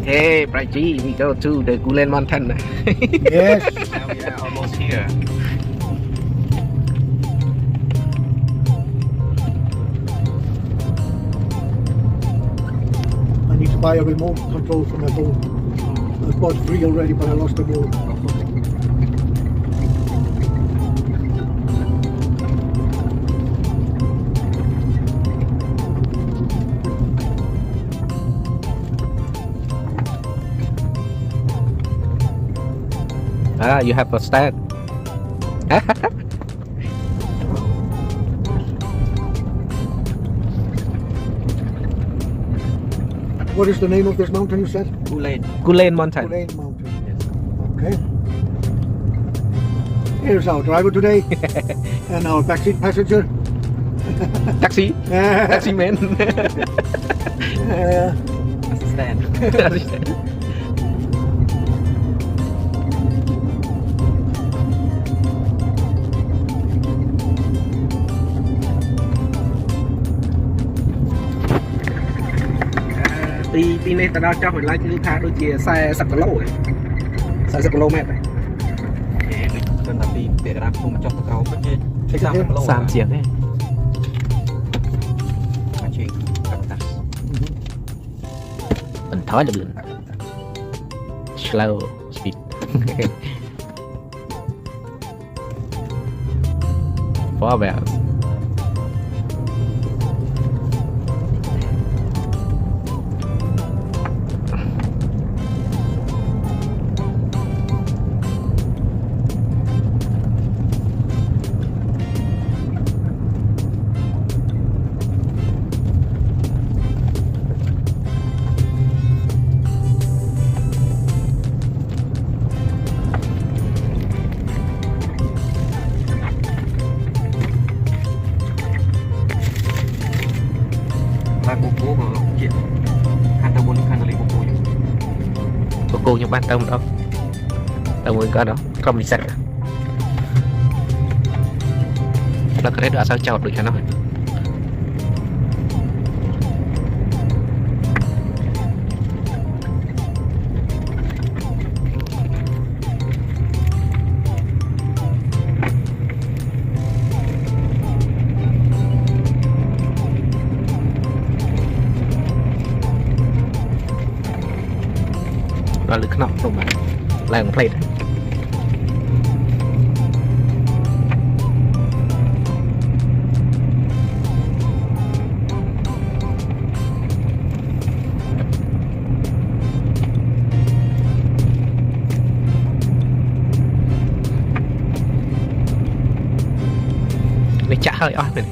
Hey, Prachi, we go to the Gulen Mountain. Yes. Now we are almost here. I need to buy a remote control for my phone. I bought 3 already, but I lost them all. You have a stand. What is the name of this mountain you said? Gulen Mountain. Kulane Mountain. Okay. Here's our driver today and our backseat passenger. Taxi. Taxi man. Assistant. Đi này tao cho hồi lại cứ thả đôi chia xe sập lỗ rồi. Xe sập lỗ mẹ này. Cần là đi để làm cùng cho tụi cầu bất nhiên. Sam chiếc đấy. Mình thói được lên. Slow speed. Four bells. Bố của chuyện khăn tao muốn khăn tao lấy bố Cô nhưng ban tâm đó. Tao muốn có đó. Không đi sạch. Nó có thể đợi sao chào được cho nó. Và lực nọng trong bạn là một plate để chả hơi oan này.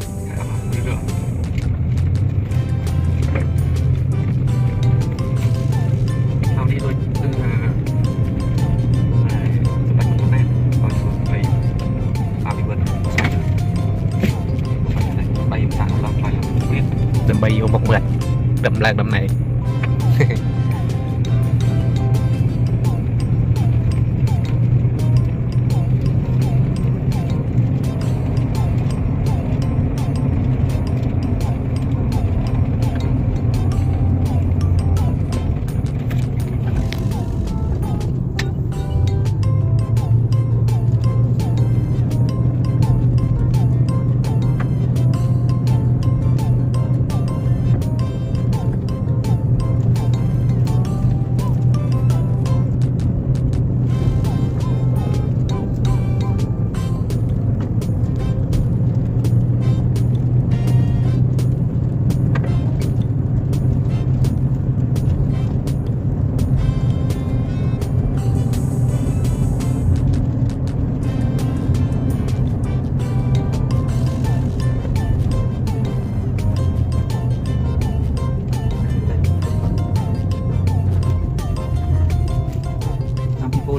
Bay vô một mệt đầm lan đầm này.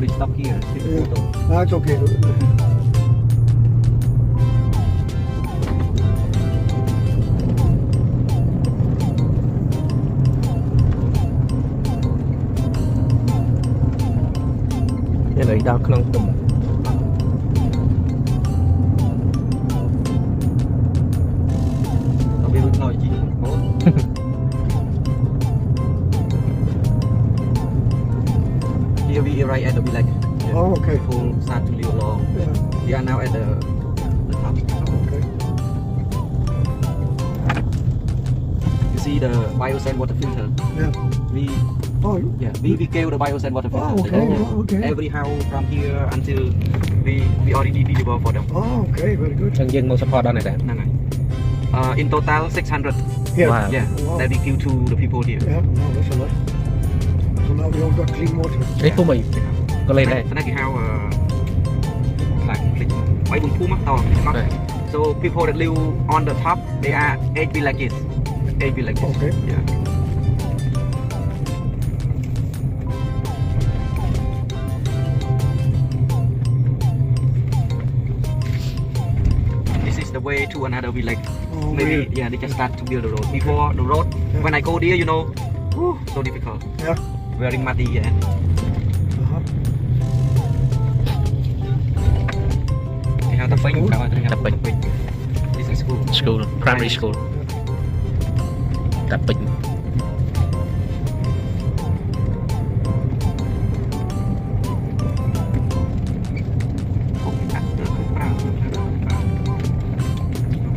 They stop here. That's okay. Cái này đau không tùm. Không biết nói gì. Here we arrive at the village. Yeah. Oh, okay. People start to live along. Yeah. We are now at the top. Okay. You see the biosand water filter. Yeah. We Oh. we gave the biosand water filter. Oh, okay. Oh, okay. Every house from here until we already deliver for them. Oh, okay. Very good. ចឹងយើងមក support ដល់នេះដែរ ហ្នឹងហើយ in total 600. Yeah. Wow. Yeah. Wow. That we give to the people here. Yeah. No, that's a lot. So now we all got clean water. នេះភូមិអីក៏លេងដែរ Cái này thì how like mấy vùng phú mắc to. Okay. So people that live on the top, they are 8 villages. 8 villages. Okay. Yeah. This is the way to another village. Oh, Maybe weird. yeah, they just start to build the road. Before the road, Yeah. when I go there, you know, whew, so difficult. Yeah. Very muddy. Yeah. Uh-huh. They have the That's pink. cool. They have The the pink. pink. This is school. school primary school តែពេញ Cũng đặt được cái bao.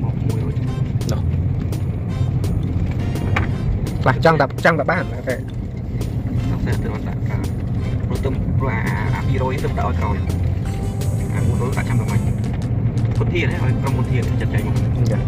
Một mùi rồi. ខ្លះចង់តែបានតែ Sắp xếp từ đoạn cả. Rồi tôm rồi pi rồi tôm đã rồi. Muốn rồi cả trăm đồng mày. Một thiền đấy rồi, còn một thiền thì chặt chạy một. ចា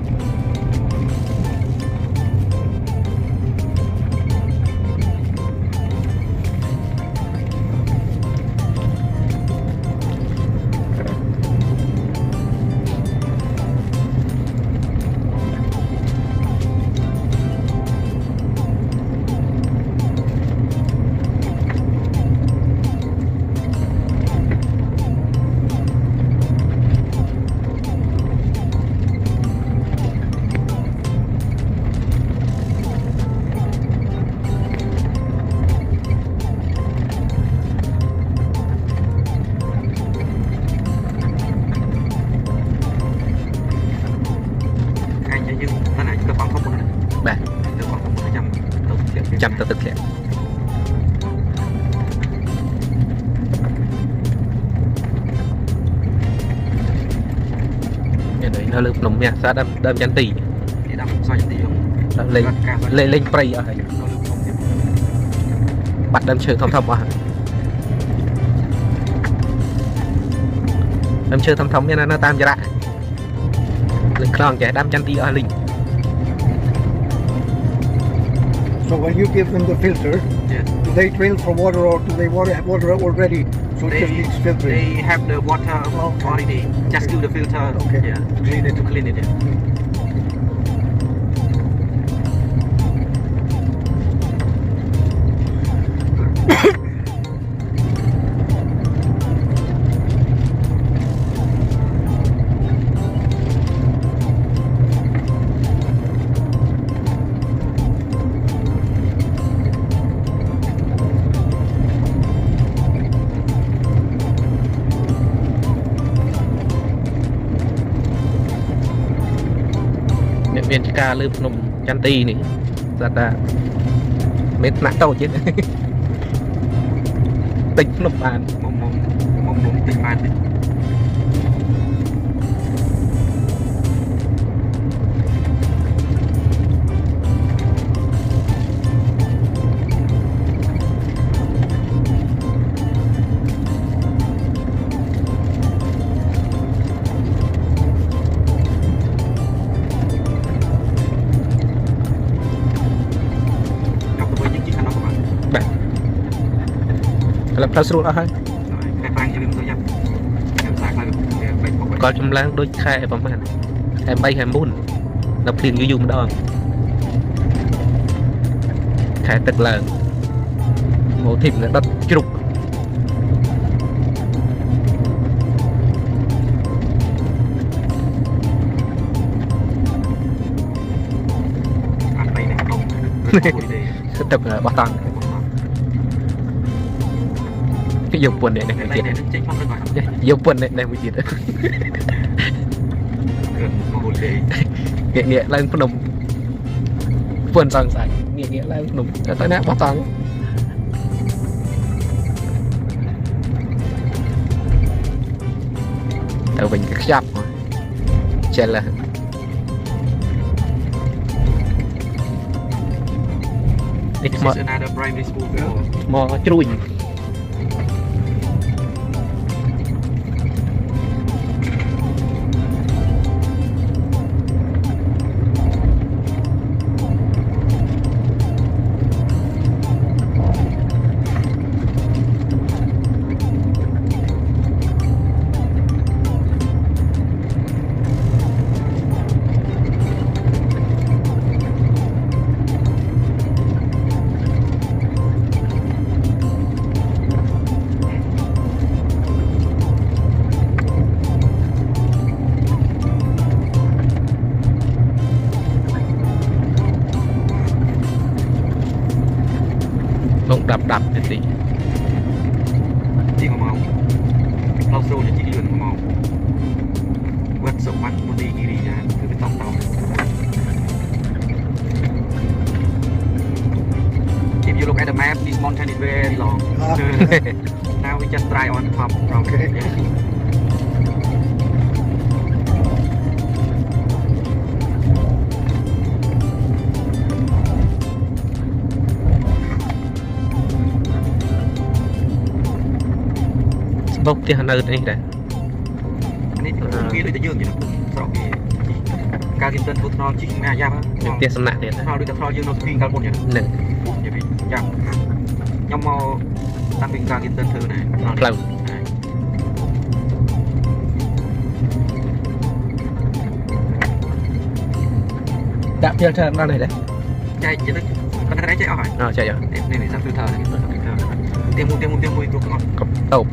Anh cho nhưng nó này được khoảng không một nữa. បាទ Được khoảng không một trăm. Đầu tiên. ចាំទៅទឹកធ្លាក់នៅលើភ្នំមាសសាដើមចន្ទទី Để đắp xoay tí không? លេង Ca xoay. លេងព្រៃអស់ហើយ Nó được không tiếp. បាត់ដើមឈើធំៗអស់ហើយដើមឈើធំៗមាននៅតាមចរៈលេងខ្លងចេះដើមចន្ទទីអស់លីង So when you give them the filter, Yeah. do they drill for water or do they have water already? So it just needs filtering. They have the water Okay. already. Just do the filter. Okay. Yeah. To clean it. Yeah.អ្នកមានការលើភ្នំចន្ទទីនេះស្អាតតែមានថ្នាក់តូចទៀត តិចភ្នំបាន Mong tình bạn. Học được với những chiếc khăn đó của bạn. បាទឥឡូវផ្លូវស្រួលអស់ហើយ Rồi, cái phang cho mình tôi nhầm. Em sạc lại cái bệnh của mình. គាត់ចម្លងដូចខែប្រហែលខែ3ខែ4នៅភ្លៀងយូរម្ដងខែទឹកឡើងមកធីបដុតជ្រុក Ăn tay này không. Rồi, ទឹកបោះតង់គេយកពុននេះ cái ទៀត tay này nó chênh phong lên ngoài. យកពុននេះមួយទៀត Gần một hồi để ងាកឡើងភ្នំពុនសងសាច់ងាកឡើងភ្នំតែណាបោះតង់ Hãy subscribe cho kênh Ghiền Mì Gõ để không bỏ lỡ ទៅវិញខ្ចាប់ចេះឡើ This is another primary school girl មកជ្រួញ đập thì tí đi mà màu lâu sâu thì chỉ lượn mà màu quét sổ mắt một đi đi ra từ cái tóc tàu if you look at the map this mountain is very long now we just try on top okay bốc thì hắn ở đây đấy anh ấy kia để dương vậy nó cái ca kim tân nó chỉ nghe ra những tiền sắm nặng tiền nó được cho dương nó pin carbon vậy nè vậy vì chậm trong màu tăng pin ca kim tân thứ này lâu đạp theo thơ nó này đấy chạy chỉ đấy con thấy chạy hỏi chạy rồi này này sang từ thờ này tiêm mua thuộc ngon tàu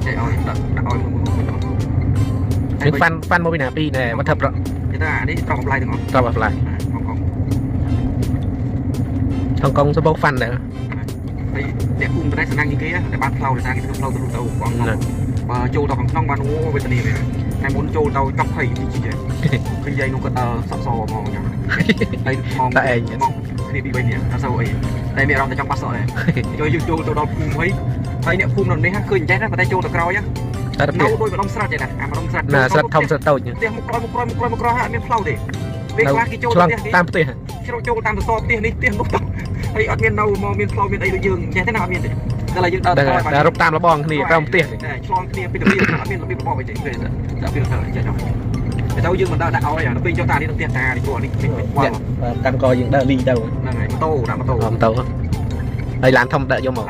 chạy hỏi đặt hỏi những fan mô nào pi này mà thập rồi người ta đi trồng lại được không trồng lại Hồng Kông sẽ bốc fan đấy để cùng cái năng như kia để bán phao để sang cái phao từ đầu còn và châu tàu không bán ô về tận này hay muốn châu tàu chọc thầy thì chỉ khi dây nó có sọ sò mò nhá đây mò tại khi bị bệnh nhỉ nó sao vậy đây mẹเราtại trong bát sọ này cho châu tàu đọc cùng mấy thấy nè phun nó đấy ha khơi chết đó và tay châu tàu cao nhá nấu đôi vào đông sạch vậy nè mà đông sạch là sạch thông sạch tàu nhỉ tiền một coi ha miếng phao để về qua cái châu tam tiền châu tam so tiền đi tiền lúc hay ở miền đâu mà miền phao miền đây được dương như thế nào miền đây là dương đây rút tam là bong cái này trong tiền cho cái này bây giờ miền nó bị bong về chạy về rồi đã bị thở chạy rồi cái tàu dương mình đã đạo này nó pin cho ta đi tiền ta đi qua đi qua tam coi dương đã đi đâu là ngày tô đã tô đây lán thông đợi vô một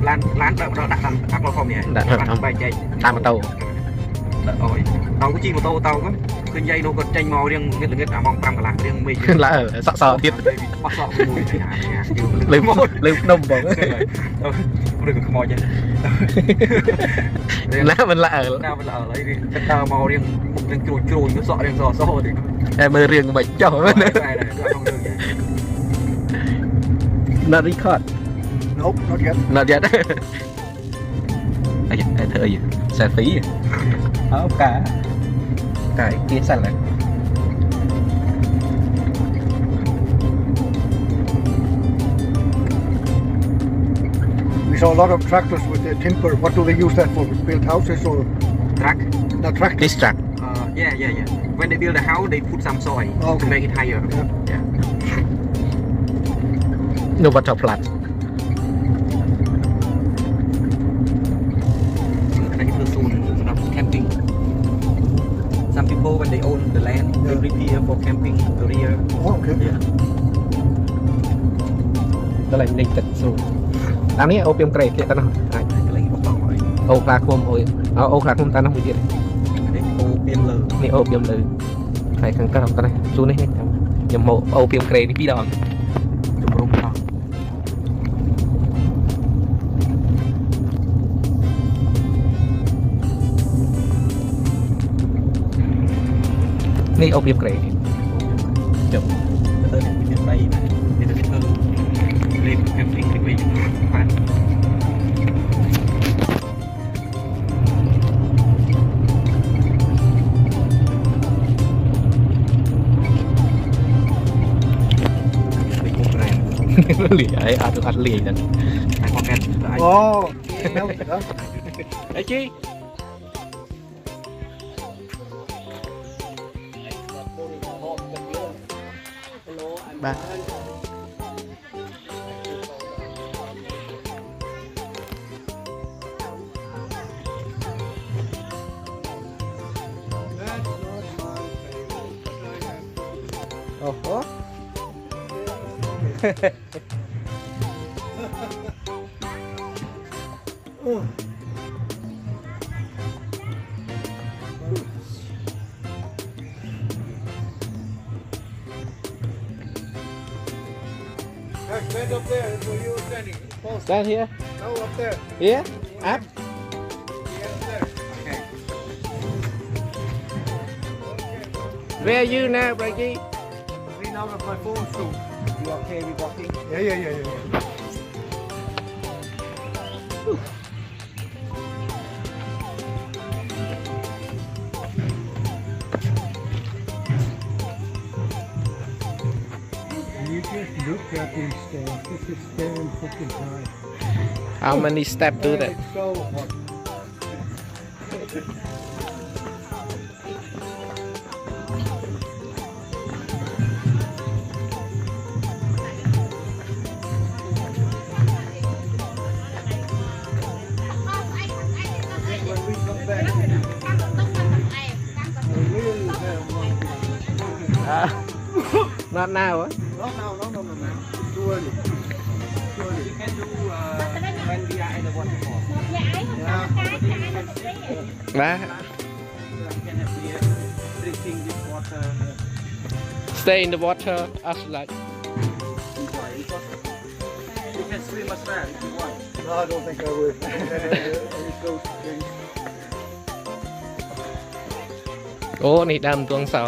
lán đợi nó đặt đặt vào phòng này đặt bài chạy tam tàu rồi tàu có chi một tàu có cái dây nó còn tranh màu riêng cái là mong tam cả làng riêng mình là ở sọ thiệt lưu nông bỏ được mò chứ lá mình là ở lấy đi cái tàu màu riêng chùi nó sọ riêng sọ thì em mới riêng bệnh cho nó record Nope, not yet. Not yet. Ai thở gì? Xe phí áo cá cái kia xanh lại We saw a lot of tractors with their timber. What do they use that for? Build houses or truck? No, tractors. This truck. Yeah. When they build a house, they put some soil to make it higher. Yeah. No water flat. Camping. Some people when they own the land, they prepare for camping career. Oh, okay. Yeah. Đó là ninh tịch xuống. Anh ấy opium grade kia ta nói. Lấy một tàu rồi. Ô khá khôn ta nói một chuyện. Opium lờ. Này opium lờ. Phải khăn cao ta này. Xuống đây hết. Nhầm mộ opium grade đi bí đòn. Chụp rung đó. Này opium grade. Chụp. Tới đây bay này. Để tôi thơ. Lên camping thì mình bán. Lì ấy ăn được ăn lì rồi. Anh có kẹt. Oh, no, Đấy chi? បាទ អូហូ Stand up there where you were standing. Post. Stand here. No, up there. Here. Up. Yes, there. Where are you now, Brady? Clean out of my phone too. You okay with walking? Yeah. You just look at these stairs. This is staying fucking high. How many steps do that? It's so hot. When we come back, we really have one. Not now, huh? No. Too early. You can do when we are in the waterfall. Bah. You can have beer, drinking this water. Stay in the water as like. Enjoy because you can swim as well if you want. No, I don't think I would. It goes strange. អូនេះដើមទួងសោ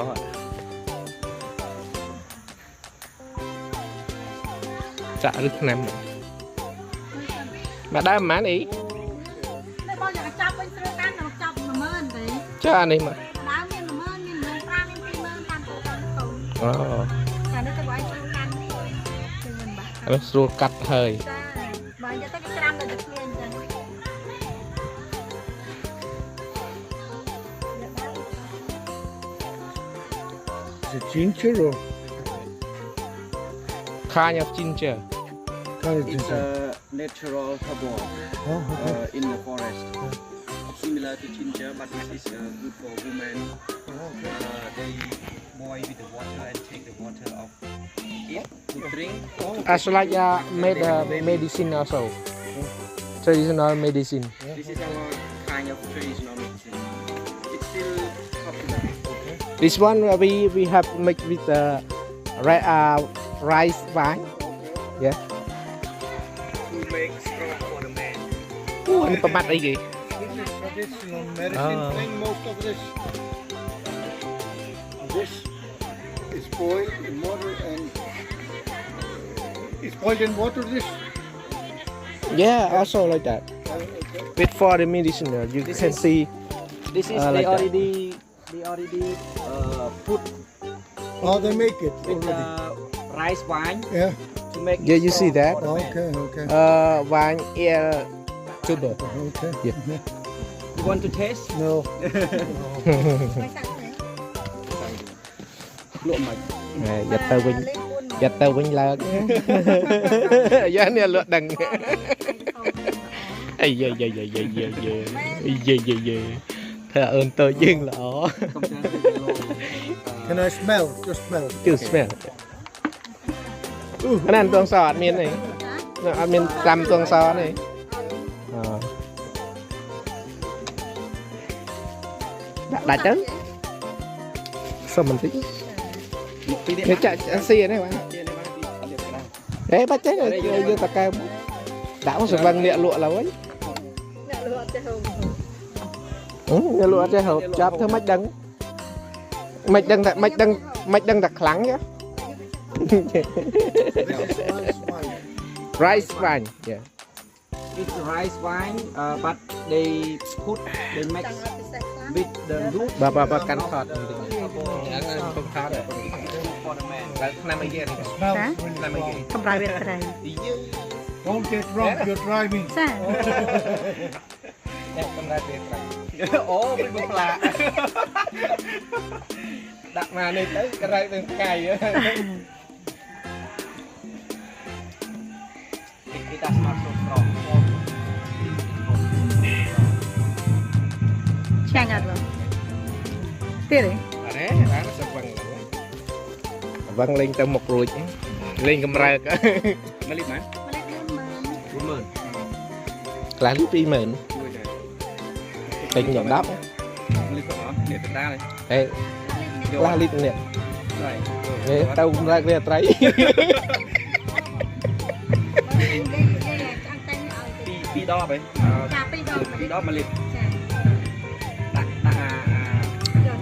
ចាក់ឬថ្នាំមកដើមប៉ុន្មានអី Đây bao giờ chọc bên sữa tan nó chọc mà mơn đấy. ចានេះមក Đáo miên mà mơn miên mơn ra miên pi mơn tan cổ tan cổ. អូ Cả nó cái gọi sữa tan. Thì mình bảo. ឥឡូវស្រួលកាត់ហើយ Ra. Bởi giờ tới cái trăm là được miên rồi. Is it ginger or? Kind of ginger Kind of It's ginger. a natural herbal Oh, okay. in the forest. Similar to ginger, but this is good for women. They boil with the water and take the water off it to drink. as like made medicine also traditional medicine This is our kind of traditional medicine. It's still popular. this one we have make with rice wine yeah To make strong for the man. នេះប្រមាត់អីគេ This is traditional medicine Ah. thing, most of this. This is boiled in water and it's boiled in water, this. yeah also like that with for the medicine you This can is- see This is like they that. already put Oh, they make it with already. rice wine Yeah. to make. Yeah, it you see strong that? for the man. Okay. wine air sugar Okay. Yeah. You want to taste? No. Mày sẵn đấy. Lụa mạch. giật tờ vinh Lên buôn mà. giật tờ vinh là giá này lựa đằng ấy dê thưa ơn tôi dưng là ó Không cho nó take long. Can I smell? Just smell. chưa smell cái này tuồng sò admin này admin làm tuồng sò này đã chứ sao mình thích Một tí nếu chạy xe này bạn Trên đây bác đi liệt cái nào. đấy bắt chết rồi vô ta cam đã có sự văng nhẹ lụa là ấy Mẹ lựa cho hồng. nhẹ lụa cho hộp chắp theo mạch đăng đặt kháng nhá This is rice wine. rice wine yeah It's rice wine, but they make Chẳng là cái sạch lắm. with the root. bà cắn thọt không thọt rồi For the man. là năm ấy kia này Smells Huh? really năm ấy strong. kia Không ra biết cái này. Don't get drunk, you're driving. Sao? không ra tiền ố bên bụng lạ đặt mà này tới cái rai bên cày á តាស្មាតសូត្រង ឆ្ងាញ់អត់បងទៀតទេ អរេបានសវឹងវឹងលេងទៅមុខរួចលេងកម្រើកមកលីបណា ម្លេះ40000 ខ្លះលីប20000 ជួយដែរ ទិញយ៉ាង10 លីបអត់នេះទៅដែរ ហេខ្លះលីបនេះ ហើយ ហេទៅកម្រើកវាត្រី ចាំតែឲ្យទៅ ពីដបហ៎ ចាពីដង ពីដបមកលីប ចា ដាក់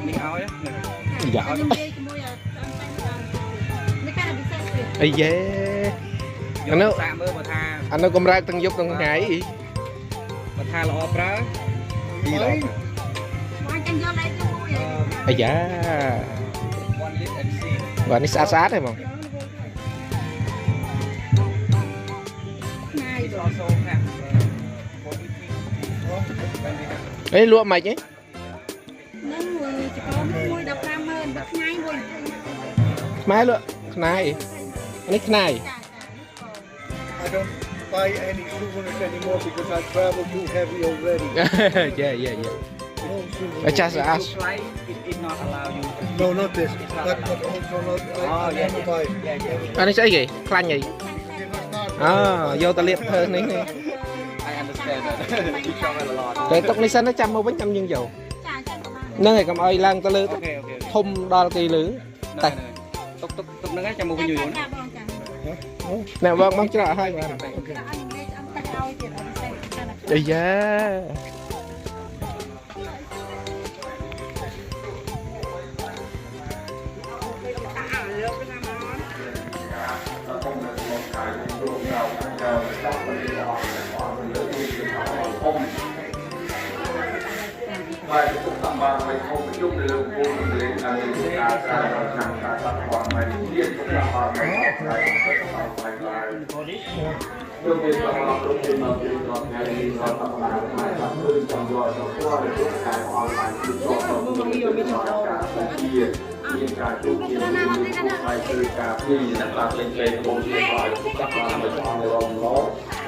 នេះឲ្យ យ៉ា ខ្ញុំនិយាយជាមួយចាំតែនេះការពិសេសទៀត អីយេ អានោះសាកមើលបើថា អានោះកម្រើកទាំងយប់ទាំងថ្ងៃ បើថាល្អប្រើពីល្អ បងចាំយកលេខជាមួយ អាយ៉ា 1 liter and see បាទនេះស្អាតស្អាតទេហ្មង ណាយ is also have for eating អេលក់មិនហ៎ នឹងចកមួយ150,000បើថ្ងៃមួយ ខ្មែរលក់ខ្នាយនេះខ្នាយ ចា I don't buy any souvenirs anymore because I travel too heavy already. យ៉ាយ៉ាយ៉ា No souvenirs. អាចាស់ស្អាត fly it not allow you No, not this. But also not. I never buy. អានេះស្អីគេខ្លាញ់អី Because if I start អូយកទៅលាបធ្វើនេះ I understand that you travel a lot តែទុកនេះសិនទៅចាំមកវិញចាំយើងយក ចាចាំប្រហែល ហ្នឹងហើយកុំឲ្យឡើងទៅលើ okay okay ធំដល់គេលើ តែទុកហ្នឹងឯងចាំមកវិញយូរណា ចាបងចា ណែបងមកច្រកឲ្យបាន អត់និយាយអត់តែឲ្យទៀតអត់តែចាណា អាយ៉ា Baik untuk tambah mereka hidup dalam pun dengan cara cara orang dia tambah mereka Chúng tôi sẽ làm tốt hơn nữa để có ngày đi sau tập huấn này là hơn trong giờ sau qua để giúp các bạn hoàn thành tốt hơn những cái cả kia những cái chủ kiến những cái từ cả khi đã làm lên trên bốn cái bài các bạn mới chọn được nó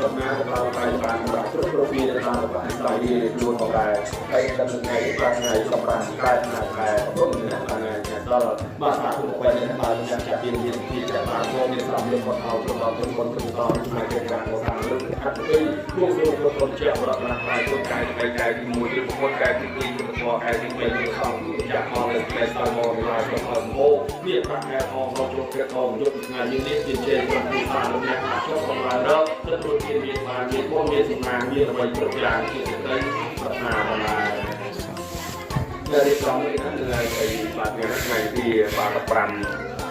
hôm nayเราไปการปรับปรุงมีการปรับใส่ดีดูของเราไปดำเนินงานการงานกับการการงานแพ้ร่วมงานการงานเนี่ยก็มาหาผู้คนในบ้านจะจัดยินดีที่จะมาร่วมในสามเรื่องของเราเราเป็นคนเป็นตอนมาเกี่ยวกับการเรื่องขัดขืนร่วมร่วมร่วมเชื่อมเรามาไปร่วมใจไปใจที่มูลที่คนใจที่ดีที่ตัวใจที่เป็นที่เขาอยากมองเลยเป็นตามองในรายของเราโอ้เรียกพระแม่ทองเรายกเกทองยกงานยิ่งนี้ยิ่งเจนคนที่ตามเราเนี่ยชอบของเราเนาะจะตัวเมียมาเมียพวกเมียสิมาเมียอะไรทุกอย่างที่จะได้พัฒนามาdari selama ini dari pelatihan nanti para peran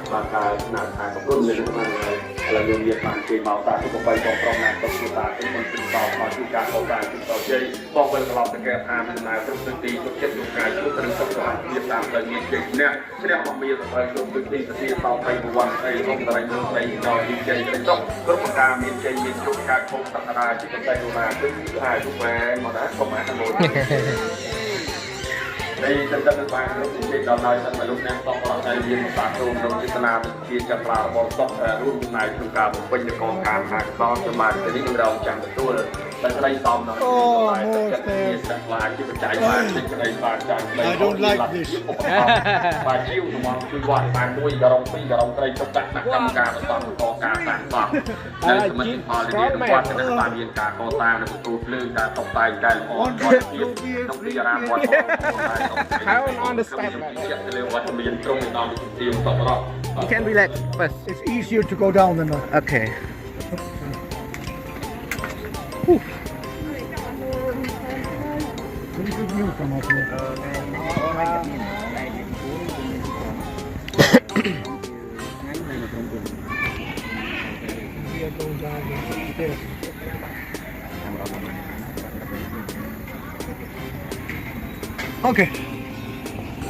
maka nak ataupun dengan mana kalau yang dia pakai mau tak itu baik kontrol nak kita itu mencoba masukan orang kita jadi mau kalau kita aman terus nanti kita juga itu terus kita lagi jadi sedang memilih supaya kita tahu buat saya dari dari jadi itu terus kami jadi juga kontak kita saya rumah itu hai juga mana komen đây chân chân vàng lúc trên đầu này là lúc này tóc là tay viên một bát tôm trong chiếc nam chia chặt là một tóc luôn này chúng ta một bên con càng hàng to cho mà cái đi đầu chẳng được tua tại cái đây tôm nó chất chia chặt là cái chạy vàng trên cái đây vàng chạy đây và chiêu mà cứ gọi vàng đuôi gà rong đây trong các mặt cầm cà và tóc có cả vàng tóc đây mình họ là đi qua cái này viên cả con ta nó tụt lưng cả tóc tay cái họ trong khi ra qua I don't understand that. You can relax first. it's easier to go down than that. Okay. Pretty good view from up here. We are going down like this. Okay.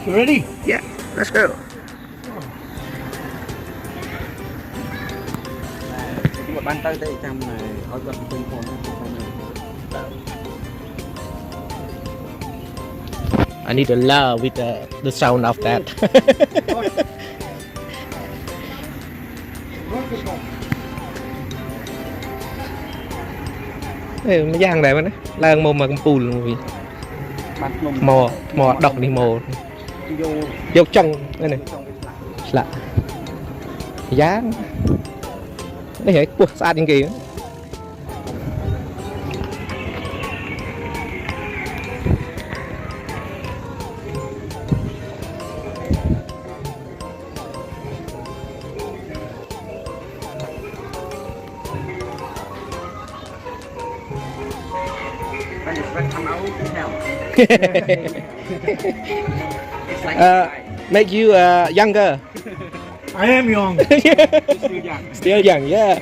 You ready? Yeah, let's go. Một ban tay tại trong này có gần từng phòng I need to love with the sound of that. ไม่ย่างได้มันนะล่างโมมาปูนเลย បានខ្ញុំ mò đọc đi mò យក vô trong đây này ចង់វាឆ្លាក់ lạ giá đây hãy cuộc xa những kỳ make you younger I am young. still young yeah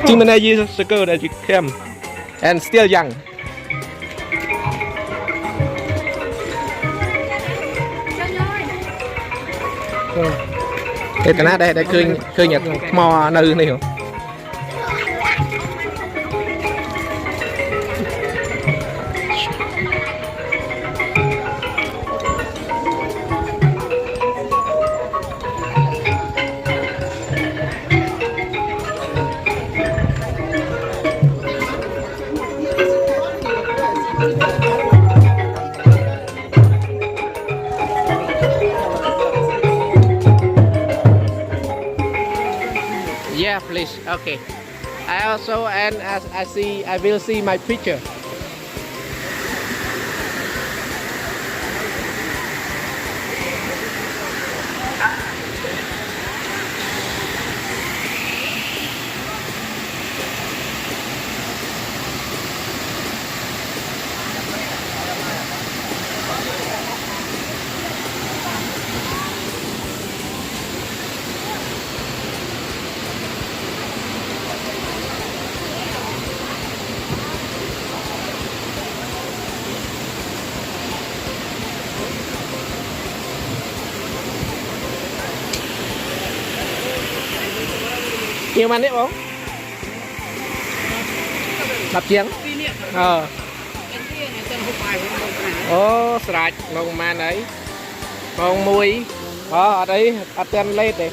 too many years ago that you came and still young thì cái này đây khơi nhật mò nơi này không Yeah, please. Okay. I also and as I will see my picture. Nhiều màn đấy không? Đập chiếng. Ồ, sạch, ngon màn đấy. Ngon mùi. Ở đây, ở tên lên đây.